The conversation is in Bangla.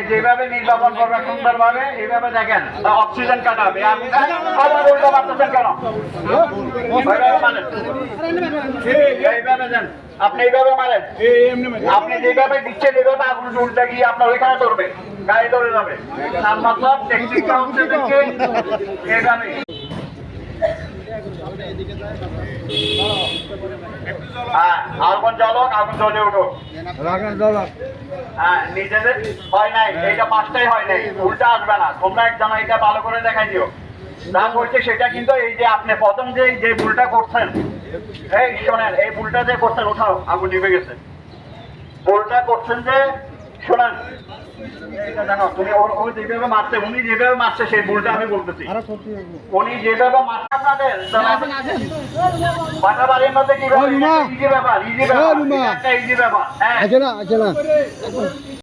যেভাবে নির্বাচন করবে সুন্দরভাবে এইভাবে দেখেন অক্সিজেন কাটাবে আপনি আবার উল্টো মারতেছেন কেন? এইভাবে দেন, আপনি এইভাবে মারেন, আপনি যেভাবে দিচ্ছেন এইভাবে আগুন উল্টা গিয়ে আপনার ওইখানে ধরবে, গাড়ি ধরে যাবে। তার মতলব টেকনিকটা হচ্ছে এইভাবে। আগুন জ্বলক, আগুন জ্বলে উঠুক। হ্যাঁ, নিজেদের হয় নাই, এইটা পাঁচটাই হয় নাই, উল্টা আসবে না। তোমরা একজন এটা ভালো করে দেখাই দিও। যা করছে সেটা কিন্তু এই যে আপনি প্রথম যে ভুলটা করছেন, এই শোনেন, এই ভুলটা যে করছেন, উঠাও, আগুন নিভে গেছে। ভুলটা করছেন যে শোনেন, জানো তুমি ওই যেভাবে মারছে, উনি যেভাবে মারছে সেই ভুলটা আমি বলতেছি। উনি যেভাবে মারছে আপনাদের বাটাবাড়ির মধ্যে কিভাবে ইজি ব্যাপার, ইজি ব্যাপার, ইজি ব্যাপার। হ্যাঁ